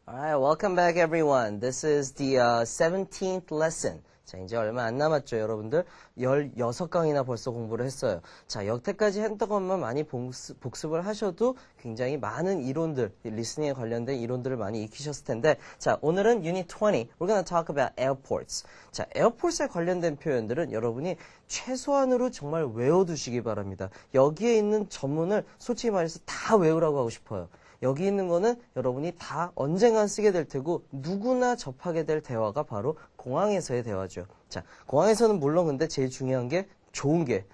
Alright, welcome back everyone. This is the 17th lesson. 자, 이제 얼마 안 남았죠, 여러분들? 16강이나 벌써 공부를 했어요. 자, 여태까지 했던 것만 많이 복습을 하셔도 굉장히 많은 이론들, 리스닝에 관련된 이론들을 많이 익히셨을 텐데, 자, 오늘은 Unit 20. We're gonna talk about airports. 자, 에어포트에 관련된 표현들은 여러분이 최소한으로 정말 외워두시기 바랍니다. 여기에 있는 전문을 솔직히 말해서 다 외우라고 하고 싶어요. 여기 있는 거는 여러분이 다 언젠간 쓰게 될 테고 누구나 접하게 될 대화가 바로 공항에서의 대화죠. 자, 공항에서는 물론 근데 제일 중요한 게 좋은 게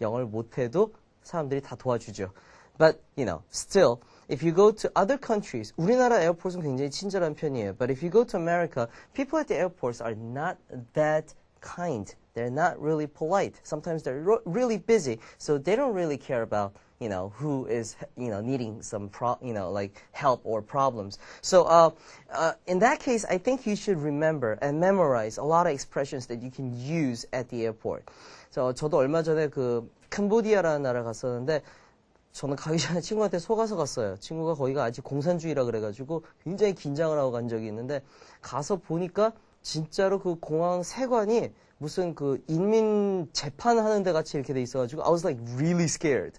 영어를 못해도 사람들이 다 도와주죠. But, still, if you go to other countries, 우리나라 에어포트는 굉장히 친절한 편이에요. But if you go to America, people at the airports are not that kind. They're not really polite. Sometimes they're really busy, so they don't really care about who is, needing some, like help or problems. So, in that case, I think you should remember and memorize a lot of expressions that you can use at the airport. 저도 얼마 전에 캄보디아라는 나라 갔었는데, 저는 가기 전에 친구한테 속아서 갔어요. 친구가 거기가 아직 공산주의라 그래가지고 굉장히 긴장을 하고 간 적이 있는데, 가서 보니까 진짜로 그 공항 세관이 무슨 인민 재판하는 데 같이 이렇게 돼 있어가지고, I was like really scared.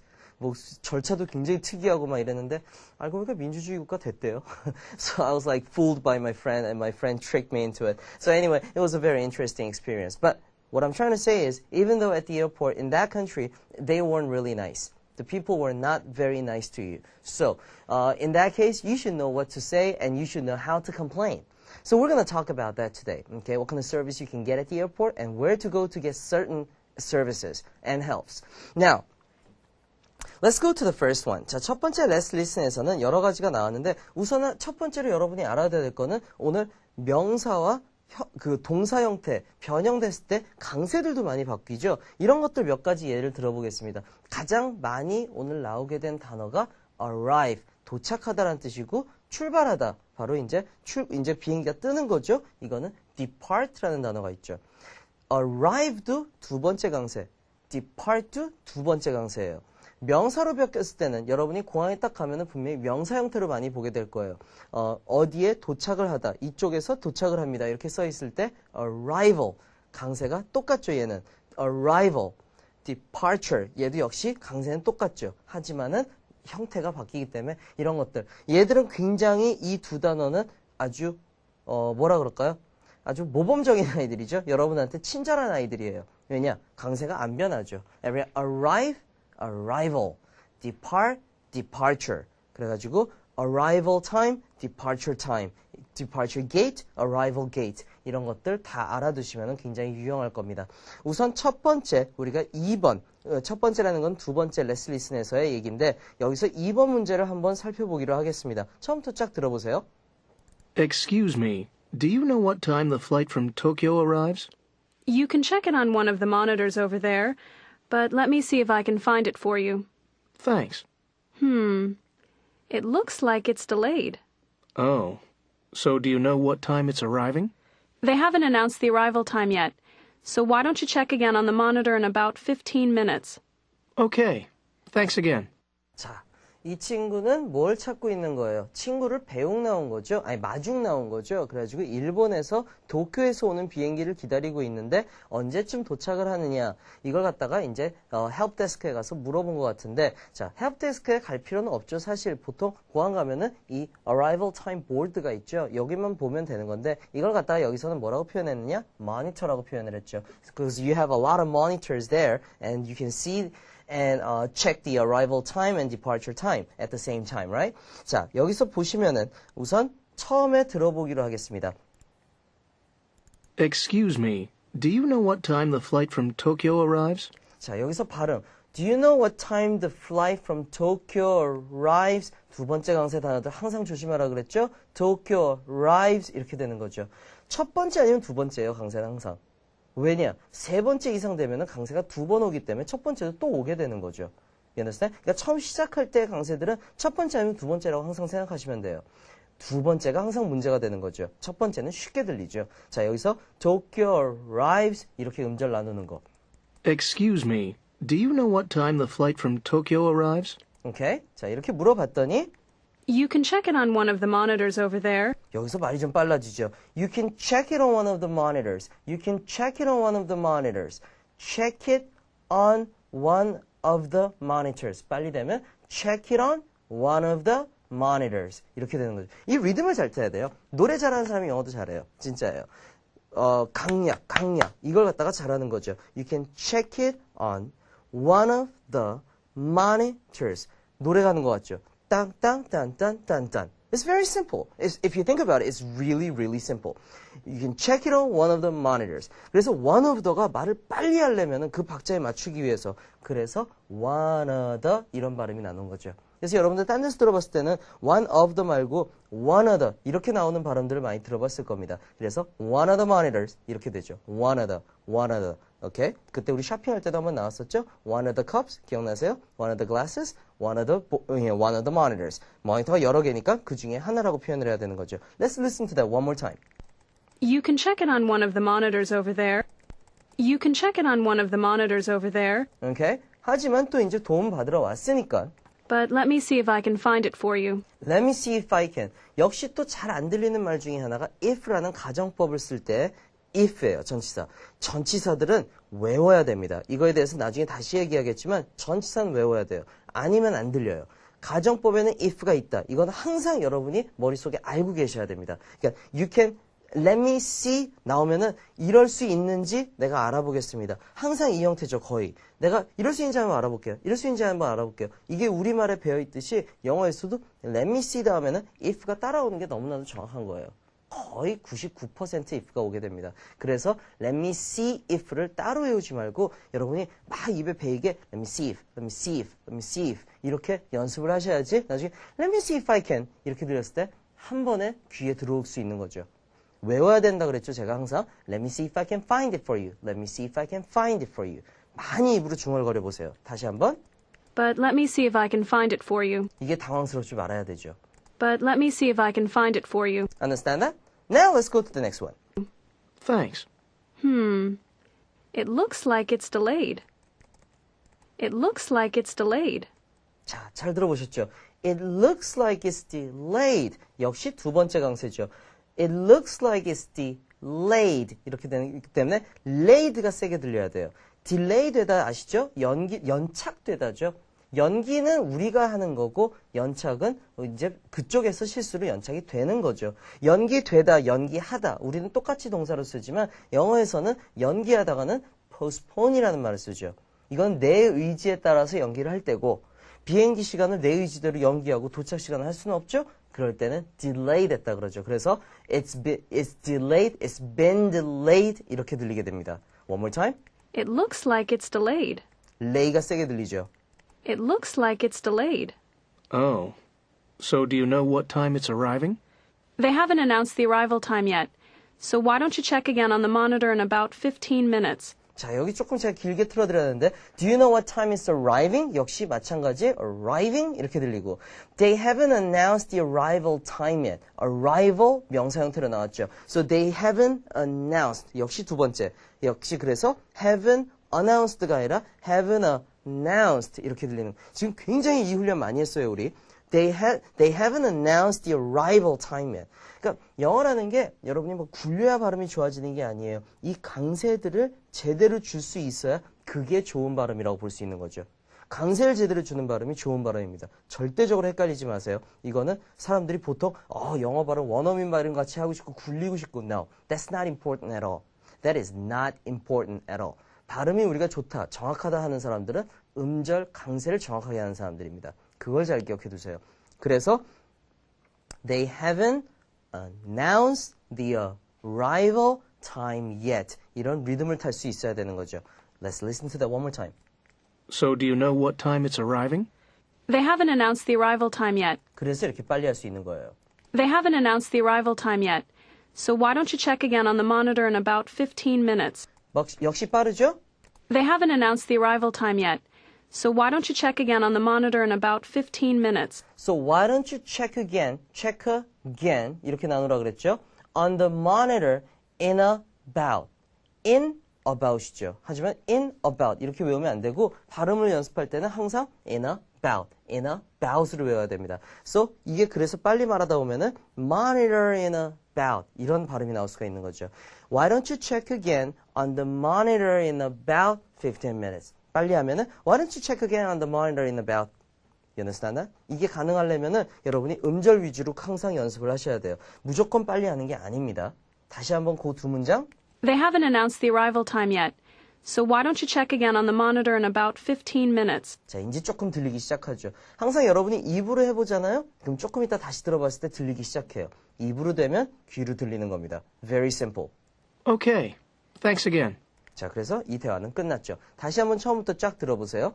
절차도 굉장히 특이하고 막 이랬는데 알고 보니까 민주주의 국가 됐대요. So I was like fooled by my friend and my friend tricked me into it. So anyway, it was a very interesting experience. But what I'm trying to say is even though at the airport in that country, they weren't really nice. The people were not very nice to you. So in that case, you should know what to say and you should know how to complain. So we're going to talk about that today. Okay, what kind of service you can get at the airport and where to go to get certain services and helps. Now, let's go to the first one. 자, 첫 번째 Let's Listen에서는 여러 가지가 나왔는데 우선은 첫 번째로 여러분이 알아야 될 거는 오늘 명사와 동사 형태 변형됐을 때 강세들도 많이 바뀌죠. 이런 것들 몇 가지 예를 들어보겠습니다. 가장 많이 오늘 나오게 된 단어가 arrive, 도착하다라는 뜻이고 출발하다, 바로 이제 비행기가 뜨는 거죠. 이거는 depart라는 단어가 있죠. arrive도 두 번째 강세, depart도 두 번째 강세예요. 명사로 바뀌었을 때는 여러분이 공항에 딱 가면은 분명히 명사 형태로 많이 보게 될 거예요. 어디에 도착을 하다, 이쪽에서 도착을 합니다. 이렇게 써 있을 때 arrival, 강세가 똑같죠. 얘는 arrival, departure, 얘도 역시 강세는 똑같죠. 하지만은 형태가 바뀌기 때문에 이런 것들, 얘들은 굉장히 이 두 단어는 아주 뭐라 그럴까요? 아주 모범적인 아이들이죠. 여러분한테 친절한 아이들이에요. 왜냐? 강세가 안 변하죠. arrive, arrival, depart, departure. 그래가지고 arrival time, departure time, departure gate, arrival gate. 이런 것들 다 알아두시면 굉장히 유용할 겁니다. 우선 첫 번째, 우리가 2번, 첫 번째라는 건 두 번째 Let's Listen에서의 얘기인데 여기서 2번 문제를 한번 살펴보기로 하겠습니다. 처음부터 쫙 들어보세요. Excuse me, do you know what time the flight from Tokyo arrives? You can check it on one of the monitors over there. But let me see if I can find it for you. Thanks. It looks like it's delayed. Oh. So do you know what time it's arriving? They haven't announced the arrival time yet, so why don't you check again on the monitor in about 15 minutes? Okay. Thanks again. 자, 이 친구는 뭘 찾고 있는 거예요? 친구를 배웅 나온 거죠? 아니, 마중 나온 거죠? 그래가지고 일본에서 도쿄에서 오는 비행기를 기다리고 있는데 언제쯤 도착을 하느냐? 이걸 갖다가 이제 헬프데스크에 가서 물어본 것 같은데, 자, 헬프데스크에 갈 필요는 없죠. 사실 보통 공항 가면은 이 arrival time board가 있죠. 여기만 보면 되는 건데 이걸 갖다가 여기서는 뭐라고 표현했느냐? monitor라고 표현을 했죠. Because you have a lot of monitors there and you can see and check the arrival time and departure time at the same time, right? 자, 여기서 보시면은 우선 처음에 들어보기로 하겠습니다. Excuse me, do you know what time the flight from Tokyo arrives? 자, 여기서 발음. Do you know what time the flight from Tokyo arrives? 두 번째 강세 단어들 항상 조심하라 그랬죠? Tokyo arrives 이렇게 되는 거죠. 첫 번째 아니면 두 번째예요, 강세는 항상. 왜냐? 세 번째 이상 되면 강세가 두 번 오기 때문에 첫 번째도 또 오게 되는 거죠. You understand? 그러니까 처음 시작할 때 강세들은 첫 번째 아니면 두 번째라고 항상 생각하시면 돼요. 두 번째가 항상 문제가 되는 거죠. 첫 번째는 쉽게 들리죠. 자, 여기서 Tokyo arrives 이렇게 음절 나누는 거. Excuse me, do you know what time the flight from Tokyo arrives? 오케이? 자, 이렇게 물어봤더니 You can check it on one of the monitors over there. 여기서 말이 좀 빨라지죠. You can check it on one of the monitors. You can check it on one of the monitors. Check it on one of the monitors. 빨리 되면 check it on one of the monitors. 이렇게 되는 거죠. 이 리듬을 잘 타야 돼요. 노래 잘하는 사람이 영어도 잘해요. 진짜예요. 강약. 이걸 갖다가 잘하는 거죠. You can check it on one of the monitors. 노래 가는 것 같죠? 땅땅딴딴딴딴. It's very simple. If you think about it, it's really, really simple. You can check it on one of the monitors. 그래서 one of the가 말을 빨리 하려면 그 박자에 맞추기 위해서 그래서 one of the 이런 발음이 나는 거죠. 그래서 여러분들 딴 데서 들어봤을 때는 one of the 말고 one of the 이렇게 나오는 발음들을 많이 들어봤을 겁니다. 그래서 one of the monitors 이렇게 되죠. one of the. 오케이? 그때 우리 쇼핑할 때도 한번 나왔었죠? One of the cups 기억나세요? One of the glasses, one of the monitors. 모니터가 여러 개니까 그 중에 하나라고 표현을 해야 되는 거죠. Let's listen to that one more time. You can check it on one of the monitors over there. You can check it on one of the monitors over there. 오케이? 하지만 또 이제 도움 받으러 왔으니까 But let me see if I can find it for you. Let me see if I can. 역시 또 잘 안 들리는 말 중에 하나가 if라는 가정법을 쓸 때 if예요. 전치사. 전치사들은 외워야 됩니다. 이거에 대해서 나중에 다시 얘기하겠지만 전치사는 외워야 돼요. 아니면 안 들려요. 가정법에는 if가 있다. 이건 항상 여러분이 머릿속에 알고 계셔야 됩니다. 그러니까 you can let me see 나오면은 이럴 수 있는지 내가 알아보겠습니다. 항상 이 형태죠. 거의. 내가 이럴 수 있는지 한번 알아볼게요. 이럴 수 있는지 한번 알아볼게요. 이게 우리말에 배어있듯이 영어에서도 let me see 다음에는 if가 따라오는 게 너무나도 정확한 거예요. 거의 99% if가 오게 됩니다. 그래서 let me see if를 따로 외우지 말고 여러분이 막 입에 베이게 let me see if, let me see if, let me see if 이렇게 연습을 하셔야지 나중에 let me see if I can 이렇게 들렸을 때 한 번에 귀에 들어올 수 있는 거죠. 외워야 된다 그랬죠. 제가 항상 let me see if I can find it for you. Let me see if I can find it for you. 많이 입으로 중얼거려 보세요. 다시 한번. But let me see if I can find it for you. 이게 당황스럽지 말아야 되죠. But let me see if I can find it for you. Understand that? Now let's go to the next one. Thanks. It looks like it's delayed. It looks like it's delayed. 자, 잘 들어보셨죠? It looks like it's delayed. 역시 두 번째 강세죠. It looks like it's delayed. 이렇게 되기 때문에 laid가 세게 들려야 돼요. delay 되다 아시죠? 연착되다죠. 연기는 우리가 하는 거고 연착은 이제 그쪽에서 실수로 연착이 되는 거죠. 연기되다, 연기하다. 우리는 똑같이 동사로 쓰지만 영어에서는 연기하다가는 postpone이라는 말을 쓰죠. 이건 내 의지에 따라서 연기를 할 때고 비행기 시간을 내 의지대로 연기하고 도착 시간을 할 수는 없죠. 그럴 때는 delay 됐다 그러죠. 그래서 it's delayed, it's been delayed 이렇게 들리게 됩니다. One more time. It looks like it's delayed. lay가 세게 들리죠. It looks like it's delayed. Oh. So do you know what time it's arriving? They haven't announced the arrival time yet. So why don't you check again on the monitor in about 15 minutes? 자, 여기 조금 제가 길게 틀어드려야 되는데 Do you know what time it's arriving? 역시 마찬가지 arriving 이렇게 들리고 They haven't announced the arrival time yet. Arrival 명사 형태로 나왔죠. So they haven't announced 역시 두 번째 역시 그래서 haven't announce드가 아니라 haven't announced 이렇게 들리는 지금 굉장히 이 훈련 많이 했어요 우리 They haven't announced the arrival time yet. 그러니까 영어라는 게 여러분이 뭐 굴려야 발음이 좋아지는 게 아니에요. 이 강세들을 제대로 줄 수 있어야 그게 좋은 발음이라고 볼 수 있는 거죠. 강세를 제대로 주는 발음이 좋은 발음입니다. 절대적으로 헷갈리지 마세요. 이거는 사람들이 보통 영어 발음 원어민 발음 같이 하고 싶고 굴리고 싶고 No, that's not important at all. That is not important at all. 발음이 우리가 좋다, 정확하다 하는 사람들은 음절, 강세를 정확하게 하는 사람들입니다. 그걸 잘 기억해 두세요. 그래서 They haven't announced the arrival time yet. 이런 리듬을 탈 수 있어야 되는 거죠. Let's listen to that one more time. So do you know what time it's arriving? They haven't announced the arrival time yet. 그래서 이렇게 빨리 할 수 있는 거예요. They haven't announced the arrival time yet. So why don't you check again on the monitor in about 15 minutes? 역시 빠르죠? They haven't announced the arrival time yet. So why don't you check again on the monitor in about 15 minutes? So why don't you check again 이렇게 나누라 그랬죠? On the monitor in about. in about이죠. 하지만 in about 이렇게 외우면 안 되고 발음을 연습할 때는 항상 in about, in about으로 외워야 됩니다. So 이게 그래서 빨리 말하다 보면은 monitor in about 이런 발음이 나올 수가 있는 거죠. Why don't you check again on the monitor in about 15 minutes? 빨리 하면은 Why don't you check again on the monitor in about You understand that? 이게 가능하려면은 여러분이 음절 위주로 항상 연습을 하셔야 돼요. 무조건 빨리 하는 게 아닙니다. 다시 한번 그 두 문장. They haven't announced the arrival time yet, so why don't you check again on the monitor in about 15 minutes? 자, 이제 조금 들리기 시작하죠. 항상 여러분이 입으로 해보잖아요? 그럼 조금 이따 다시 들어봤을 때 들리기 시작해요. 입으로 되면 귀로 들리는 겁니다. Very simple. Okay. Thanks again. 자, 그래서 이 대화는 끝났죠. 다시 한번 처음부터 쫙 들어보세요.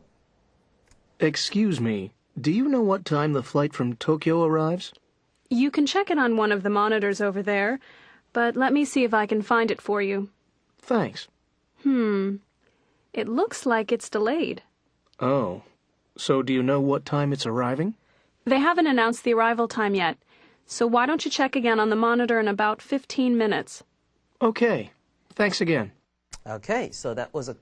Excuse me. Do you know what time the flight from Tokyo arrives? You can check it on one of the monitors over there, but let me see if I can find it for you. Thanks. It looks like it's delayed. Oh. So do you know what time it's arriving? They haven't announced the arrival time yet, so why don't you check again on the monitor in about 15 minutes? Okay. Thanks again. Okay, so that was a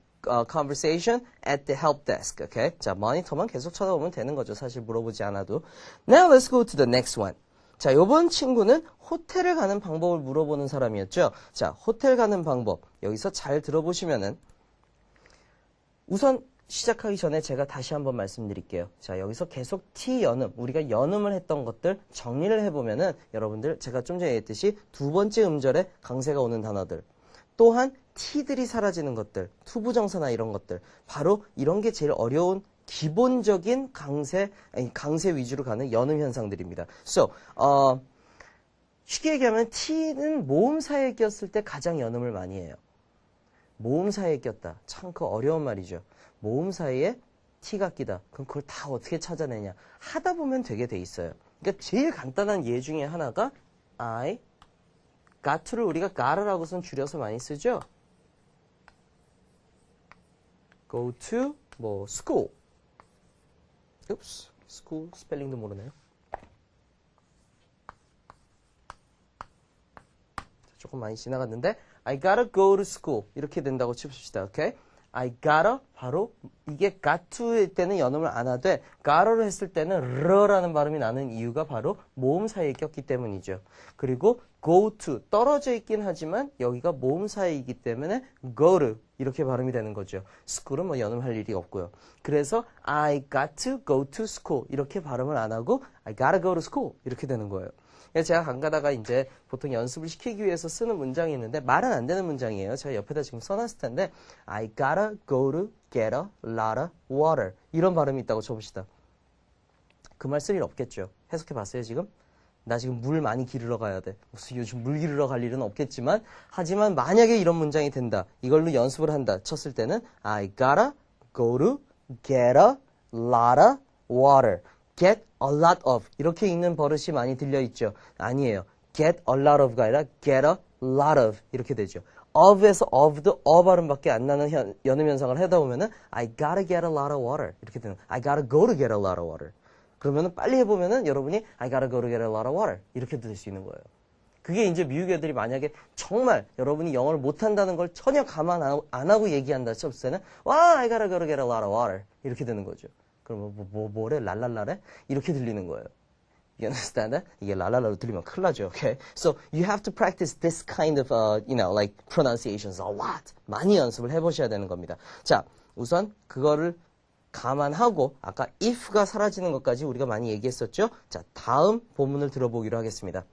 conversation at the help desk. Okay, 자 모니터만 계속 쳐다보면 되는 거죠. 사실 물어보지 않아도. Now let's go to the next one. 자, 요번 친구는 호텔을 가는 방법을 물어보는 사람이었죠. 자, 호텔 가는 방법 여기서 잘 들어보시면은 우선 시작하기 전에 제가 다시 한번 말씀드릴게요. 자, 여기서 계속 T 연음, 우리가 연음을 했던 것들 정리를 해보면은 여러분들 제가 좀 전에 얘기했듯이 두 번째 음절에 강세가 오는 단어들 또한 T들이 사라지는 것들, 투부정사나 이런 것들 바로 이런 게 제일 어려운 기본적인 강세 위주로 가는 연음 현상들입니다. So, 쉽게 얘기하면 T는 모음사에 꼈을 때 가장 연음을 많이 해요. 모음사에 꼈다. 참 그 어려운 말이죠. 모음 사이에 T가 끼다. 그럼 그걸 다 어떻게 찾아내냐. 하다 보면 되게 돼 있어요. 그러니까 제일 간단한 예 중에 하나가 I got to를 우리가 got라고선 줄여서 많이 쓰죠. go to 뭐 school. Oops, school 스펠링도 모르네요. 조금 많이 지나갔는데 I gotta go to school 이렇게 된다고 칩시다. 오케이? I gotta 바로 이게 got to일 때는 연음을 안 하되 gotta로 했을 때는 r라는 발음이 나는 이유가 바로 모음 사이에 꼈기 때문이죠. 그리고 go to 떨어져 있긴 하지만 여기가 모음 사이이기 때문에 go to 이렇게 발음이 되는 거죠. school은 뭐 연음할 일이 없고요. 그래서 I got to go to school 이렇게 발음을 안 하고 I gotta go to school 이렇게 되는 거예요. 제가 가다가 이제 보통 연습을 시키기 위해서 쓰는 문장이 있는데 말은 안 되는 문장이에요. 제가 옆에다 지금 써놨을 텐데 I gotta go to get a lot of water 이런 발음이 있다고 쳐봅시다. 그 말 쓸 일 없겠죠. 해석해 봤어요 지금? 나 지금 물 많이 기르러 가야 돼. 무슨 요즘 물 기르러 갈 일은 없겠지만 하지만 만약에 이런 문장이 된다. 이걸로 연습을 한다. 쳤을 때는 I gotta go to get a lot of water. get a lot of 이렇게 읽는 버릇이 많이 들려있죠. 아니에요. get a lot of가 아니라 get a lot of 이렇게 되죠. of에서 of도 발음밖에 안 나는 연음 현상을 하다 보면은 I gotta get a lot of water 이렇게 되는 I gotta go to get a lot of water 그러면은 빨리 해보면은 여러분이 I gotta go to get a lot of water 이렇게 될 수 있는 거예요. 그게 이제 미국 애들이 만약에 정말 여러분이 영어를 못한다는 걸 전혀 감안 안 하고 얘기한다 쳤을 때는 와 I gotta go to get a lot of water 이렇게 되는 거죠. 그러면 뭐래? 랄랄라래? 이렇게 들리는 거예요. You understand that? 이게 랄랄라로 들리면 큰일 나죠. Okay? So you have to practice this kind of, like pronunciations a lot. 많이 연습을 해보셔야 되는 겁니다. 자, 우선 그거를 감안하고 아까 if가 사라지는 것까지 우리가 많이 얘기했었죠. 자, 다음 본문을 들어보기로 하겠습니다.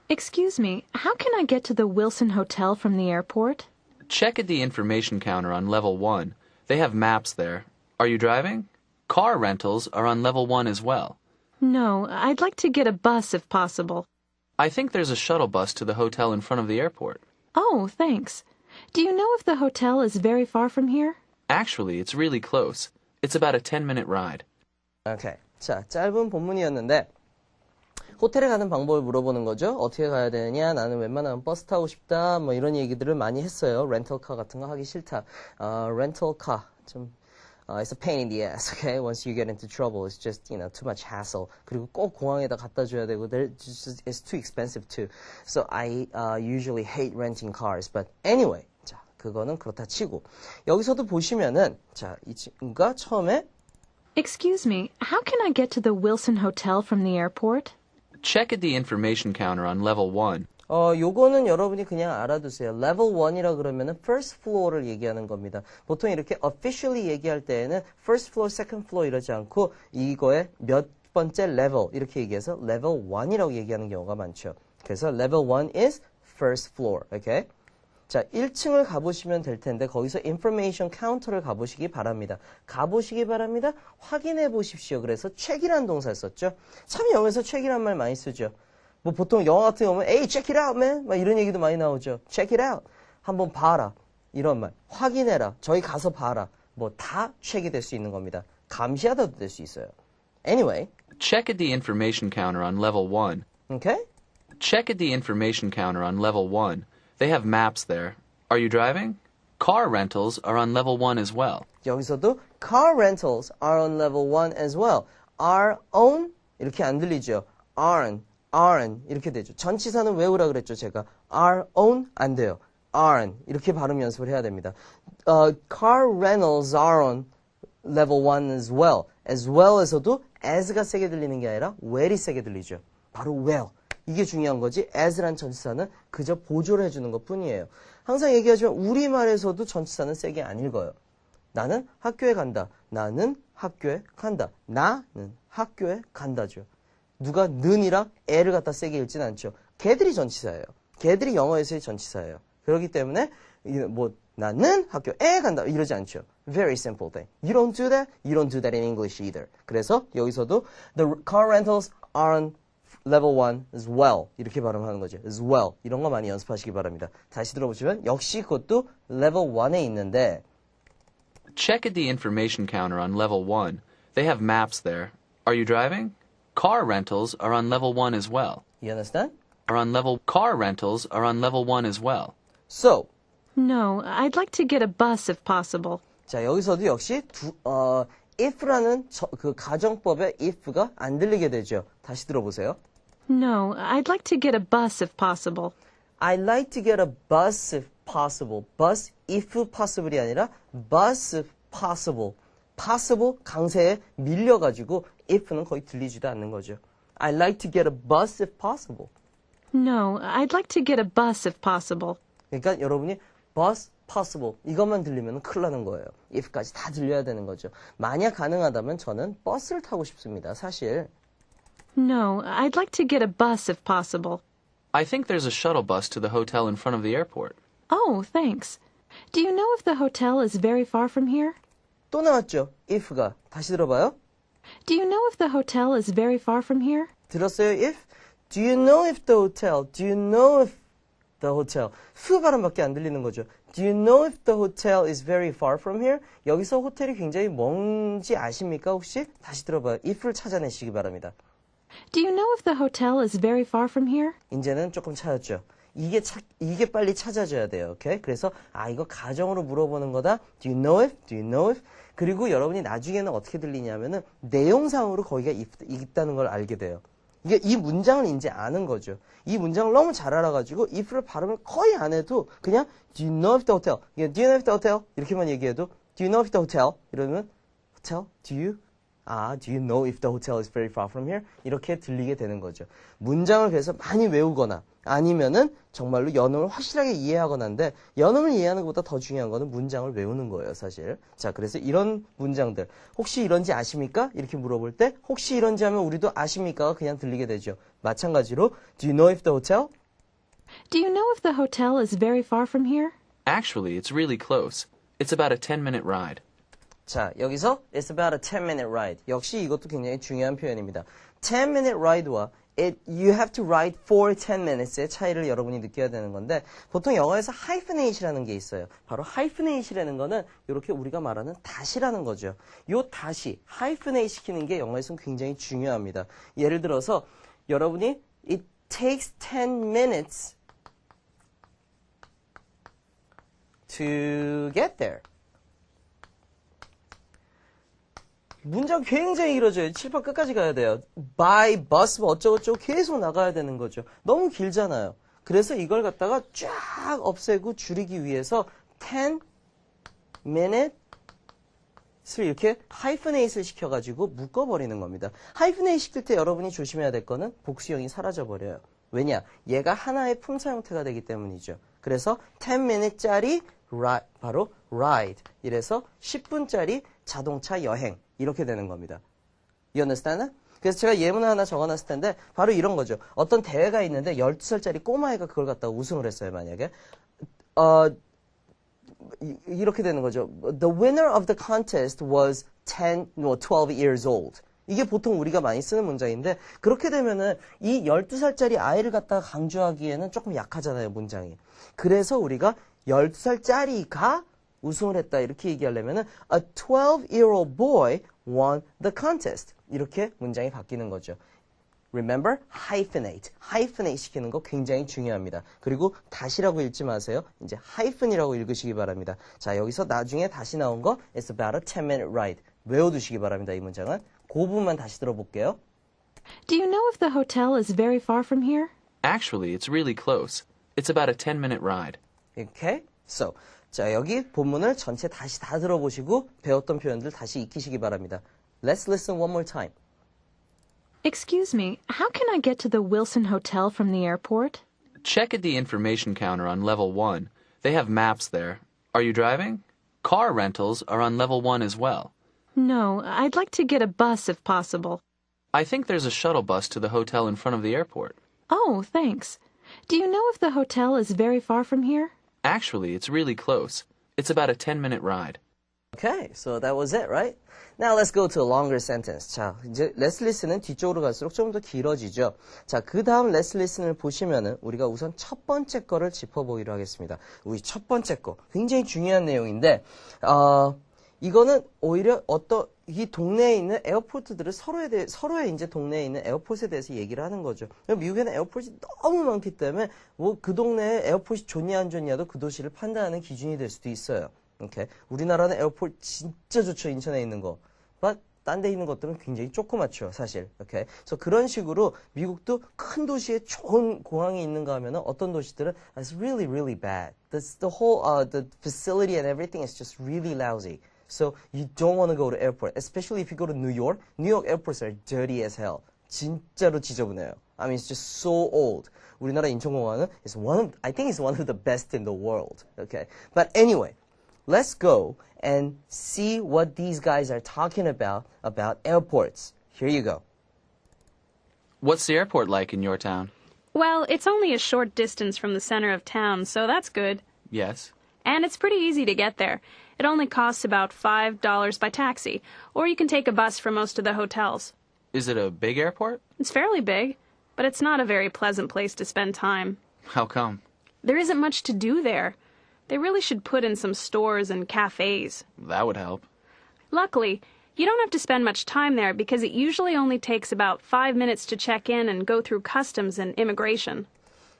Excuse me, how can I get to the Wilson Hotel from the airport? Check at the information counter on level 1. They have maps there. Are you driving? Car rentals are on level 1 as well. No, I'd like to get a bus if possible. I think there's a shuttle bus to the hotel in front of the airport. Oh, thanks. Do you know if the hotel is very far from here? Actually, it's really close. It's about a 10-minute ride. 오케이. 자, 짧은 본문이었는데 호텔에 가는 방법을 물어보는 거죠. 어떻게 가야 되느냐, 나는 웬만하면 버스 타고 싶다, 뭐 이런 얘기들을 많이 했어요. 렌털카 같은 거 하기 싫다. 렌털카 좀 it's a pain in the ass, okay? Once you get into trouble, it's just, too much hassle. 그리고 꼭 공항에다 갖다 줘야 되고, it's too expensive too. So I usually hate renting cars. But anyway, 자, 그거는 그렇다 치고. 여기서도 보시면은, 자, 이 친구가 처음에 Excuse me, how can I get to the Wilson Hotel from the airport? Check at the information counter on level 1. 요거는 여러분이 그냥 알아두세요. level 1이라 그러면은 first floor를 얘기하는 겁니다. 보통 이렇게 officially 얘기할 때에는 first floor, second floor 이러지 않고 이거의 몇 번째 level 이렇게 얘기해서 level 1이라고 얘기하는 경우가 많죠. 그래서 level 1 is first floor. Okay? 자, 1층을 가보시면 될 텐데 거기서 information counter를 가보시기 바랍니다. 가보시기 바랍니다. 확인해 보십시오. 그래서 check이라는 동사 썼죠. 참 영어에서 check이란 말 많이 쓰죠. 뭐 보통 영화 같은 거 보면 에이 check it out man 막 이런 얘기도 많이 나오죠. check it out. 한번 봐라. 이런 말. 확인해라. 저희 가서 봐라. 뭐 다 check이 될 수 있는 겁니다. 감시하다도 될 수 있어요. Anyway. Check at the information counter on level 1. Okay? Check at the information counter on level 1. They have maps there. Are you driving? Car rentals are on level 1 as well. 여기서도 car rentals are on level 1 as well. Are own 이렇게 안 들리죠. aren't 이렇게 되죠. 전치사는 외우라 그랬죠, 제가. are own 안 돼요. aren't 이렇게 발음 연습을 해야 됩니다. car rentals are on level 1 as well. as well에서도 as가 세게 들리는 게 아니라 well이 세게 들리죠. 바로 well. 이게 중요한 거지. as란 전치사는 그저 보조를 해주는 것 뿐이에요. 항상 얘기하지만 우리말에서도 전치사는 세게 안 읽어요. 나는 학교에 간다. 나는 학교에 간다. 나는 학교에 간다죠. 누가 는이랑 애를 갖다 세게 읽진 않죠. 걔들이 전치사예요. 걔들이 영어에서의 전치사예요. 그렇기 때문에 뭐 나는 학교에 간다 이러지 않죠. Very simple thing. You don't do that. You don't do that in English either. 그래서 여기서도 the car rentals are on level 1 as well. 이렇게 발음하는 거죠. as well. 이런 거 많이 연습하시기 바랍니다. 다시 들어보시면 역시 그것도 level 1에 있는데 Check at the information counter on level 1. They have maps there. Are you driving? Car rentals are on level 1 as well. You understand? Car rentals are on level 1 as well. So, No, I'd like to get a bus if possible. 자 여기서도 역시 if라는 그 가정법의 if가 안 들리게 되죠. 다시 들어보세요. No, I'd like to get a bus if possible. I'd like to get a bus if possible. bus if possible이 아니라 bus if possible. possible 강세에 밀려가지고 if는 거의 들리지도 않는 거죠. I'd like to get a bus if possible. No, I'd like to get a bus if possible. 그러니까 여러분이 bus possible 이것만 들리면 큰일 나는 거예요. if까지 다 들려야 되는 거죠. 만약 가능하다면 저는 버스를 타고 싶습니다. 사실. No, I'd like to get a bus if possible. I think there's a shuttle bus to the hotel in front of the airport. Oh, thanks. Do you know if the hotel is very far from here? 또 나왔죠. if가. 다시 들어봐요. Do you know if the hotel is very far from here? 들었어요? if? Do you know if the hotel? Do you know if the hotel? 프 발음밖에 안 들리는 거죠. Do you know if the hotel is very far from here? 여기서 호텔이 굉장히 먼지 아십니까 혹시? 다시 들어봐요. if를 찾아내시기 바랍니다. Do you know if the hotel is very far from here? 이제는 조금 찾았죠. 이게 빨리 찾아져야 돼요. 오케이? 그래서 이거 가정으로 물어보는 거다. Do you know if? Do you know if? 그리고 여러분이 나중에는 어떻게 들리냐면은 내용상으로 거기가 있다는 걸 알게 돼요. 이게 이 문장을 이제 아는 거죠. 이 문장을 너무 잘 알아가지고 if를 발음을 거의 안 해도 그냥 Do you know if the hotel? Do you know if the hotel? 이렇게만 얘기해도 Do you know if the hotel? 이러면 hotel? Do you? Do you know if the hotel is very far from here? 이렇게 들리게 되는 거죠. 문장을 그래서 많이 외우거나 아니면은 정말로 연음을 확실하게 이해하거나인데 연음을 이해하는 것보다 더 중요한 거는 문장을 외우는 거예요, 사실. 자, 그래서 이런 문장들 혹시 이런지 아십니까? 이렇게 물어볼 때 혹시 이런지 하면 우리도 아십니까가 그냥 들리게 되죠. 마찬가지로 Do you know if the hotel? Do you know if the hotel is very far from here? Actually, it's really close. It's about a 10-minute ride. 자, 여기서 It's about a 10-minute ride. 역시 이것도 굉장히 중요한 표현입니다. 10-minute ride와 you have to ride for 10 minutes의 차이를 여러분이 느껴야 되는 건데 보통 영어에서 hyphenate이라는 게 있어요. 바로 hyphenate이라는 거는 이렇게 우리가 말하는 다시라는 거죠. 요 다시 hyphenate 시키는 게 영어에서는 굉장히 중요합니다. 예를 들어서 여러분이 It takes 10 minutes to get there. 문장 굉장히 길어져요. 칠판 끝까지 가야 돼요. by bus 뭐 어쩌고저쩌고 계속 나가야 되는 거죠. 너무 길잖아요. 그래서 이걸 갖다가 쫙 없애고 줄이기 위해서 10 minute 이렇게 하이프네이트를 시켜가지고 묶어버리는 겁니다. 하이프네이트 시킬 때 여러분이 조심해야 될 거는 복수형이 사라져버려요. 왜냐? 얘가 하나의 품사 형태가 되기 때문이죠. 그래서 10minute짜리 바로 ride. 이래서 10분짜리 자동차 여행. 이렇게 되는 겁니다. You understand? 그래서 제가 예문을 하나 적어놨을 텐데 바로 이런 거죠. 어떤 대회가 있는데 12살짜리 꼬마애가 그걸 갖다가 우승을 했어요. 만약에. 이렇게 되는 거죠. The winner of the contest was 12 years old. 이게 보통 우리가 많이 쓰는 문장인데 그렇게 되면은 이 12살짜리 아이를 갖다가 강조하기에는 조금 약하잖아요, 문장이. 그래서 우리가 12살짜리가 우승을 했다 이렇게 얘기하려면은 A 12-year-old boy won the contest. 이렇게 문장이 바뀌는 거죠. Remember? Hyphenate. Hyphenate 시키는 거 굉장히 중요합니다. 그리고 다시라고 읽지 마세요. 이제 hyphen이라고 읽으시기 바랍니다. 자, 여기서 나중에 다시 나온 거 It's about a 10-minute ride. 외워두시기 바랍니다. 이 문장은. 그 부분만 다시 들어볼게요. Do you know if the hotel is very far from here? Actually, it's really close. It's about a 10-minute ride. Okay? So, 자, 여기 본문을 전체 다시 다 들어보시고 배웠던 표현들 다시 익히시기 바랍니다. Let's listen one more time. Excuse me, how can I get to the Wilson Hotel from the airport? Check at the information counter on level 1. They have maps there. Are you driving? Car rentals are on level 1 as well. No, I'd like to get a bus if possible. I think there's a shuttle bus to the hotel in front of the airport. Oh, thanks. Do you know if the hotel is very far from here? Actually, it's really close. It's about a 10-minute ride. Okay, so that was it, right? Now let's go to a longer sentence. 자, 이제 let's listen은 뒤쪽으로 갈수록 좀 더 길어지죠. 자, 그 다음 let's listen을 보시면은 우리가 우선 첫 번째 거를 짚어보기로 하겠습니다. 우리 첫 번째 거 굉장히 중요한 내용인데, 이거는 오히려 이 동네에 있는 에어포트들을 서로의 이제 동네에 있는 에어포트에 대해서 얘기를 하는 거죠. 미국에는 에어포트가 너무 많기 때문에 뭐 그 동네에 에어포트이 좋냐 안 좋냐도 그 도시를 판단하는 기준이 될 수도 있어요. Okay. 우리나라는 에어포트 진짜 좋죠. 인천에 있는 거. But 딴 데 있는 것들은 굉장히 조그맣죠. 사실. Okay. 그래서 그런 식으로 미국도 큰 도시에 좋은 공항이 있는가 하면은 어떤 도시들은 it's really, really bad. The whole the facility and everything is just really lousy. So you don't want to go to airport, especially if you go to New York. New York airports are dirty as hell. 진짜로 지저분해요. I mean, it's just so old. 우리나라 인천공항은 I think it's one of the best in the world. Okay. But anyway. Let's go and see what these guys are talking about airports. Here you go. What's the airport like in your town? Well, it's only a short distance from the center of town, so that's good. Yes. And it's pretty easy to get there. It only costs about $5 by taxi, or you can take a bus from most of the hotels. Is it a big airport? It's fairly big, but it's not a very pleasant place to spend time. How come? There isn't much to do there. They really should put in some stores and cafes. That would help. Luckily, you don't have to spend much time there because it usually only takes about 5 minutes to check in and go through customs and immigration.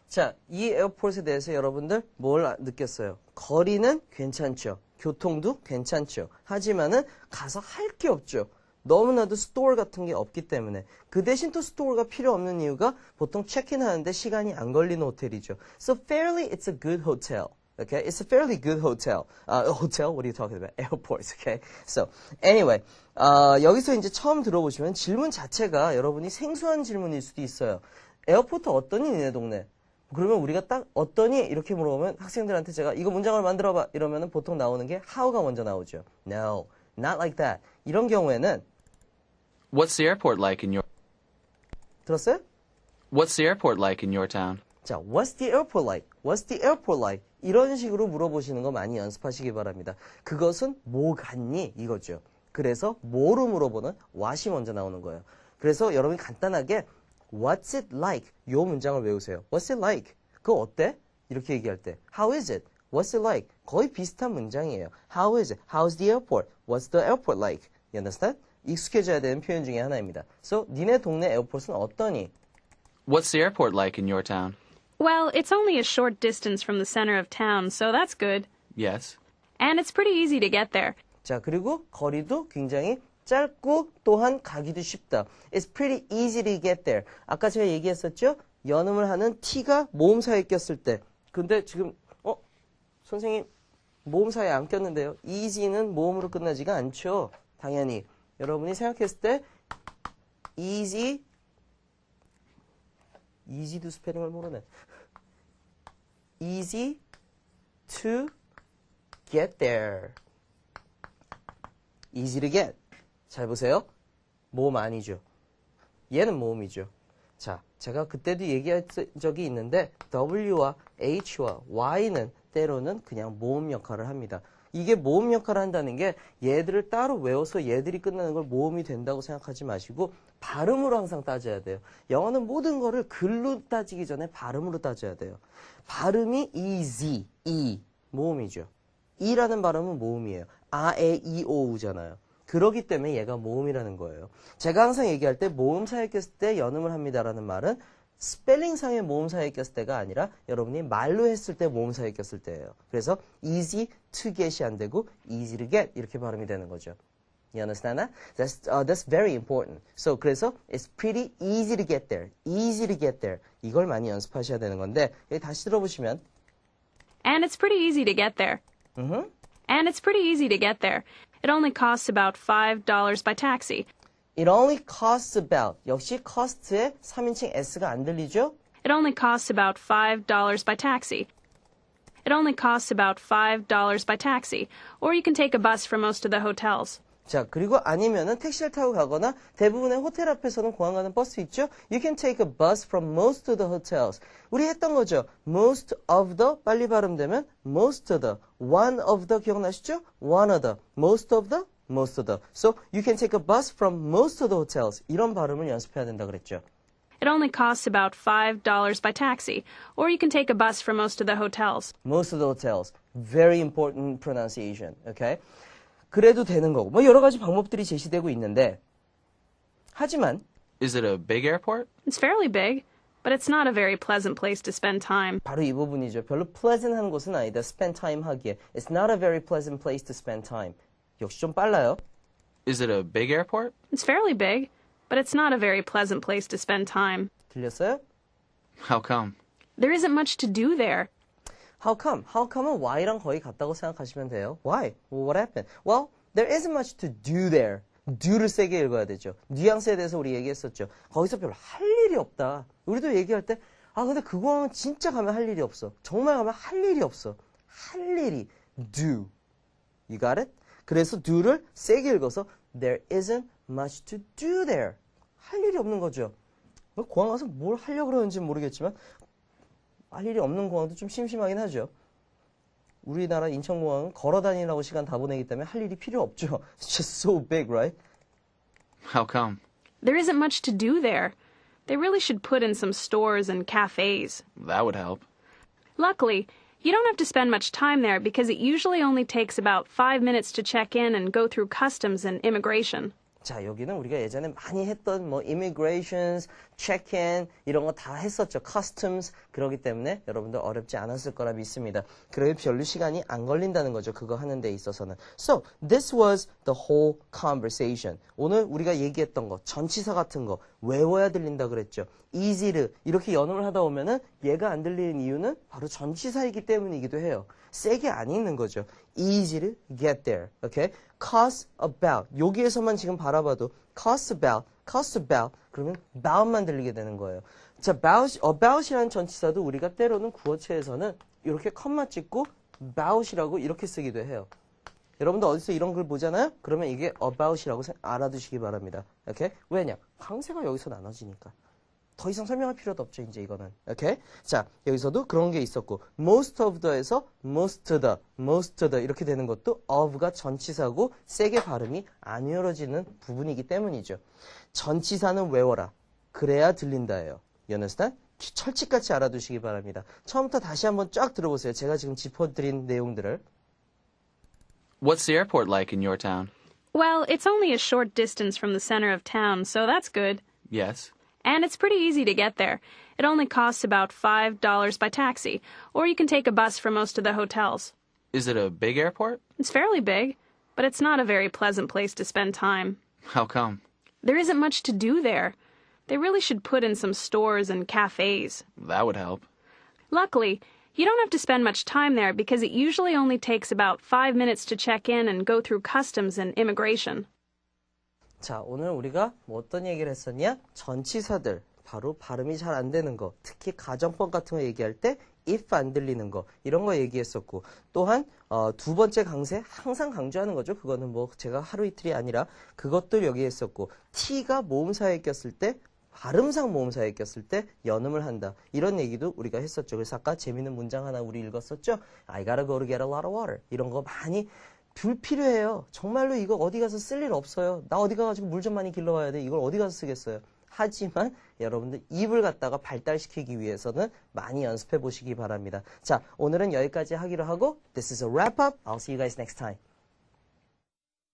자, 이 에어포트에 대해서 여러분들 뭘 느꼈어요? 거리는 괜찮죠. 교통도 괜찮죠. 하지만은 가서 할 게 없죠. 너무나도 스토어 같은 게 없기 때문에. 그 대신 또 스토어가 필요 없는 이유가 보통 체크인 하는데 시간이 안 걸리는 호텔이죠. So fairly it's a good hotel. Okay, it's a fairly good hotel. Hotel? What are you talking about? Airports. Okay. So anyway, 여기서 이제 처음 들어보시면 질문 자체가 여러분이 생소한 질문일 수도 있어요. 에어포트 어떠니 니네 동네? 그러면 우리가 딱 어떠니 이렇게 물어보면 학생들한테 제가 이거 문장을 만들어봐 이러면은 보통 나오는 게 how가 먼저 나오죠. No, not like that. 이런 경우에는 What's the airport like in your 들었어요? What's the airport like in your town? 자, what's the airport like? What's the airport like? 이런 식으로 물어보시는 거 많이 연습하시기 바랍니다. 그것은 뭐 같니? 이거죠. 그래서 뭐로 물어보는 what이 먼저 나오는 거예요. 그래서 여러분이 간단하게 What's it like? 요 문장을 외우세요. What's it like? 그거 어때? 이렇게 얘기할 때 How is it? What's it like? 거의 비슷한 문장이에요. How is it? How's the airport? What's the airport like? You understand? 익숙해져야 되는 표현 중에 하나입니다. So, 니네 동네 에어포트는 어떠니? What's the airport like in your town? Well, it's only a short distance from the center of town, so that's good. Yes. And it's pretty easy to get there. 자, 그리고 거리도 굉장히 짧고 또한 가기도 쉽다. It's pretty easy to get there. 아까 제가 얘기했었죠? 연음을 하는 T가 모음사에 꼈을 때. 근데 지금 선생님 모음 사이에 안 꼈는데요. easy는 모음으로 끝나지가 않죠. 당연히. 여러분이 생각했을 때 easy도 스페링을 모르네. easy to get there. easy to get. 잘 보세요. 모음 아니죠. 얘는 모음이죠. 자, 제가 그때도 얘기한 적이 있는데 W와 H와 Y는 때로는 그냥 모음 역할을 합니다. 이게 모음 역할을 한다는 게 얘들을 따로 외워서 얘들이 끝나는 걸 모음이 된다고 생각하지 마시고 발음으로 항상 따져야 돼요. 영어는 모든 거를 글로 따지기 전에 발음으로 따져야 돼요. 발음이 easy, 모음이죠. 이라는 발음은 모음이에요. 아, 에, 이, 오, 우잖아요. 그러기 때문에 얘가 모음이라는 거예요. 제가 항상 얘기할 때 모음 사이에 꼈을 때 연음을 합니다라는 말은 스펠링상의 모음 사이에 꼈을 때가 아니라 여러분이 말로 했을 때 모음 사이에 꼈을 때예요. 그래서 easy to get이 안 되고 easy to get 이렇게 발음이 되는 거죠. You understand that? That's very important. So 그래서 it's pretty easy to get there. Easy to get there. 이걸 많이 연습하셔야 되는 건데 여기 다시 들어보시면 And it's pretty easy to get there. And it's pretty easy to get there. It only costs about $5 by taxi. It only costs about 역시 cost에 3인칭 s가 안 들리죠? It only costs about $5 by taxi. It only costs about $5 by taxi. Or you can take a bus from most of the hotels. 자, 그리고 아니면은 택시를 타고 가거나 대부분의 호텔 앞에서는 공항 가는 버스 있죠? You can take a bus from most of the hotels. 우리 했던 거죠. Most of the 빨리 발음되면 most of the. One of the 기억나시죠? One of the. Most of the. Most of the. So you can take a bus from most of the hotels. 이런 발음을 연습해야 된다 그랬죠. It only costs about $5 by taxi. Or you can take a bus from most of the hotels. Most of the hotels. Very important pronunciation. Okay? 그래도 되는 거고. 뭐 여러 가지 방법들이 제시되고 있는데 하지만 Is it a big airport? It's fairly big, but it's not a very pleasant place to spend time. 바로 이 부분이죠. 별로 pleasant한 곳은 아니다. spend time 하기에. It's not a very pleasant place to spend time. 역시 좀 빨라요. Is it a big airport? It's fairly big, but it's not a very pleasant place to spend time. 들렸어요? How come? There isn't much to do there. How come? How come은 why랑 거의 같다고 생각하시면 돼요. Why? Well, what happened? Well, there isn't much to do there. do를 세게 읽어야 되죠. 뉘앙스에 대해서 우리 얘기했었죠. 거기서 별로 할 일이 없다. 우리도 얘기할 때 근데 그 공항은 진짜 가면 할 일이 없어. 정말 가면 할 일이 없어. 할 일이 do. You got it? 그래서 do를 세게 읽어서 there isn't much to do there. 할 일이 없는 거죠. 공항 가서 뭘 하려고 그러는지 모르겠지만 할 일이 없는 공항도 좀 심심하긴 하죠. 우리나라 인천공항은 걸어 다니라고 시간 다 보내기 때문에 할 일이 필요 없죠. It's just so big, right? How come? There isn't much to do there. They really should put in some stores and cafes. That would help. Luckily, you don't have to spend much time there because it usually only takes about 5 minutes to check in and go through customs and immigration. 자, 여기는 우리가 예전에 많이 했던 뭐 immigrations, check-in 이런 거 다 했었죠. customs. 그러기 때문에 여러분들 어렵지 않았을 거라 믿습니다. 그래서 별로 시간이 안 걸린다는 거죠. 그거 하는 데 있어서는. So, this was the whole conversation. 오늘 우리가 얘기했던 거, 전치사 같은 거 외워야 들린다 그랬죠. easy to 이렇게 연음을 하다 보면은 얘가 안 들리는 이유는 바로 전치사이기 때문이기도 해요. 세게 안 읽는 거죠. easy to get there. Okay? cost about. 여기에서만 지금 바라봐도 cost about. 그러면 about만 들리게 되는 거예요. 자, about이라는 전치사도 우리가 때로는 구어체에서는 이렇게 컴마 찍고 about이라고 이렇게 쓰기도 해요. 여러분도 어디서 이런 글 보잖아요? 그러면 이게 about이라고 알아두시기 바랍니다. 오케이? 왜냐? 황새가 여기서 나눠지니까. 더 이상 설명할 필요도 없죠, 이제 이거는. 오케이? 자, 여기서도 그런 게 있었고, most of the에서 most the 이렇게 되는 것도 of가 전치사고 세게 발음이 안 이어지는 부분이기 때문이죠. 전치사는 외워라. 그래야 들린다예요. You understand? 철칙같이 알아두시기 바랍니다. 처음부터 다시 한번 쫙 들어보세요. 제가 지금 짚어드린 내용들을. What's the airport like in your town? Well, it's only a short distance from the center of town, so that's good. Yes. And it's pretty easy to get there. It only costs about $5 by taxi, or you can take a bus from most of the hotels. Is it a big airport? It's fairly big, but it's not a very pleasant place to spend time. How come? There isn't much to do there. They really should put in some stores and cafes. That would help. Luckily, You don't have to spend much time there because it usually only takes about 5 minutes to check in and go through customs and immigration. 자, 오늘 우리가 뭐 어떤 얘기를 했었냐? 전치사들, 바로 발음이 잘 안 되는 거, 특히 가정법 같은 거 얘기할 때 if 안 들리는 거, 이런 거 얘기했었고, 또한 두 번째 강세 항상 강조하는 거죠. 그거는 뭐 제가 하루 이틀이 아니라 그것도 여기 했었고, t가 모음사에 꼈을 때, 발음상 모음사에 꼈을 때 연음을 한다. 이런 얘기도 우리가 했었죠. 그래서 아까 재밌는 문장 하나 우리 읽었었죠. I gotta go to get a lot of water. 이런 거 많이 불필요해요. 정말로 이거 어디 가서 쓸 일 없어요. 나 어디 가가지고 물 좀 많이 길러와야 돼. 이걸 어디 가서 쓰겠어요. 하지만 여러분들 입을 갖다가 발달시키기 위해서는 많이 연습해 보시기 바랍니다. 자, 오늘은 여기까지 하기로 하고 This is a wrap up. I'll see you guys next time.